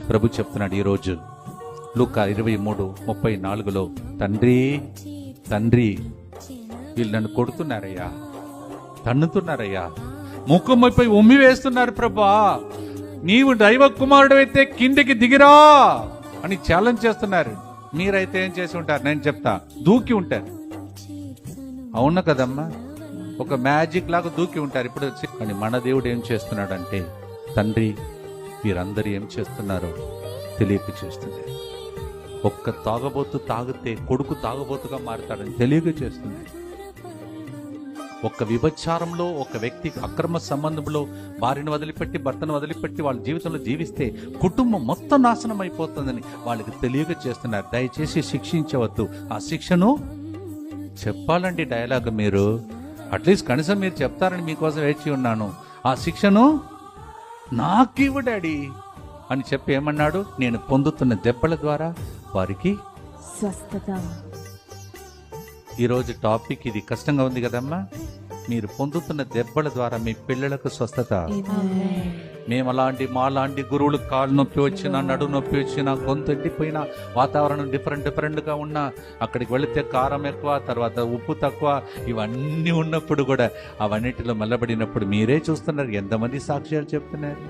ప్రభు చెప్తున్నాడు ఈరోజు లూకా 23:34 తండ్రి తండ్రి వీళ్ళు నన్ను కొడుతున్నారయ్యా, తన్నుతున్నారయ్యా, ముఖంపై ఉమ్మి వేస్తున్నారు ప్రభా, నీవు దైవ కుమారుడు అయితే కిందికి దిగిరా అని ఛాలెంజ్ చేస్తున్నారు. మీరైతే ఏం చేసి ఉంటారు? నేను చెప్తా, దూకి ఉంటారు. అవును కదమ్మా, ఒక మ్యాజిక్ లాగా దూకి ఉంటారు. ఇప్పుడు కానీ మన దేవుడు ఏం చేస్తున్నాడంటే, తండ్రి వీరందరూ ఏం చేస్తున్నారో తెలియక చేస్తుంది. ఒక్క తాగబోతు తాగితే కొడుకు తాగబోతుగా మారుతాడని తెలియక చేస్తుంది. ఒక్క విభచారంలో ఒక వ్యక్తి అక్రమ సంబంధంలో భార్యను వదిలిపెట్టి భర్తను వదిలిపెట్టి వాళ్ళ జీవితంలో జీవిస్తే కుటుంబం మొత్తం నాశనం అయిపోతుందని వాళ్ళకి తెలియక చేస్తున్నారు. దయచేసి శిక్షించవద్దు. ఆ శిక్షను చెప్పాలండి. డైలాగ్ మీరు అట్లీస్ట్ కనీసం మీరు చెప్తారని మీకోసం వేచి ఉన్నాను. ఆ శిక్షను నాకివ్వు డాడీ అని చెప్పి ఏమన్నాడు? నేను పొందుతున్న దెబ్బల ద్వారా వారికి స్వస్థత. ఈరోజు టాపిక్ ఇది. కష్టంగా ఉంది కదమ్మా. మీరు పొందుతున్న దెబ్బల ద్వారా మీ పిల్లలకు స్వస్థత. మేము మాలాంటి గురువులు కాళ్ళు నొప్పి వచ్చినా, నడు నొప్పి వచ్చినా, గొంతు ఎండిపోయినా, వాతావరణం డిఫరెంట్గా ఉన్నా, అక్కడికి వెళితే కారం ఎక్కువ, తర్వాత ఉప్పు తక్కువ, ఇవన్నీ ఉన్నప్పుడు కూడా అవన్నిటిలో మల్లబడినప్పుడు మీరే చూస్తున్నారు. ఎంతమంది సాక్ష్యాలు చెప్తున్నారు?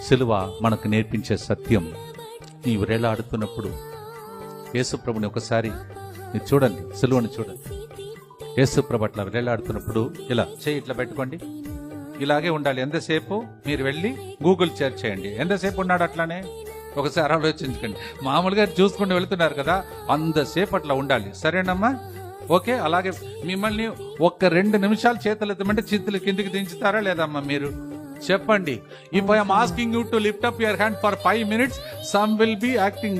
సిలువ మనకు నేర్పించే సత్యం. నీవు వేలాడుతున్నప్పుడు యేసుప్రభుని ఒకసారి మీరు చూడండి, సిలువను చూడండి. యేసుప్రభు అట్లా వేలాడుతున్నప్పుడు ఇలా చేయి ఇట్లా పెట్టుకోండి, ఇలాగే ఉండాలి. ఎంతసేపు మీరు వెళ్ళి గూగుల్ సెర్చ్ చేయండి, ఎంతసేపు ఉన్నాడు అట్లానే ఒకసారి ఆలోచించకండి. మామూలుగా చూసుకుంటూ వెళుతున్నారు కదా, అంతసేపు అట్లా ఉండాలి. సరేనమ్మా? ఓకే. అలాగే మిమ్మల్ని ఒక్క 2 నిమిషాలు చేతులు ఎత్తమంటే చేతులు కిందికి దించుతారా లేదమ్మా? మీరు చెప్పండి. If I am asking you to lift up your hand for 5 minutes, some will be acting,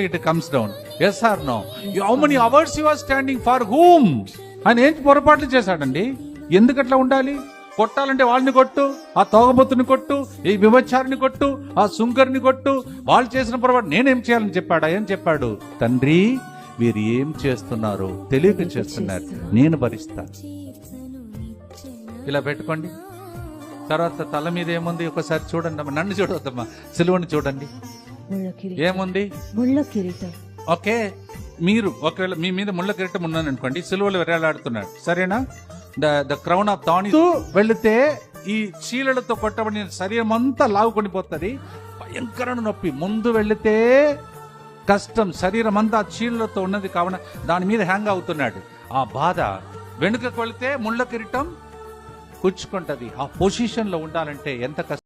it comes down. Yes or no? How many hours you are standing for whom? అని ఏం పొరపాట్లు చేశాడండి? ఎందుకు అట్లా ఉండాలి? కొట్టాలంటే వాళ్ళని కొట్టు, ఆ తోగబొత్తుని కొట్టు, ఈ విభచారిని కొట్టు, ఆ సుంకర్ని కొట్టు. వాళ్ళు చేసిన పొరపాటు నేనేం చేయాలని చెప్పాడా? ఏం చెప్పాడు? తండ్రి వీరు ఏం చేస్తున్నారో తెలియక చేస్తున్నారు, నేను భరిస్తా. ఇలా పెట్టుకోండి. తర్వాత తల మీద ఏముంది ఒకసారి చూడండి. నన్ను చూడవద్దమ్మా, సిలువను చూడండి. ఏముంది? ముళ్ళ కిరీటం. ఓకే. మీరు ఒకవేళ మీ మీద ముళ్ళ కిరీటం ఉన్నాను అనుకోండి, సిలువలు వేలాడుతున్నాడు, సరేనా? The crown of thorns. వెళితే ఈ చీలలతో కొట్టబడిన శరీరం అంతా లాగుకొని పోతుంది, భయంకరమైన నొప్పి. ముందు వెళితే కష్టం, శరీరం అంతా చీలలతో ఉన్నది కావున దాని మీద హ్యాంగ్ అవుతున్నాడు, ఆ బాధ. వెనుకకు వెళితే ముళ్ళ కిరీటం కూర్చుకుంటది. ఆ పొజిషన్ లో ఉండాలంటే ఎంత కష్టం.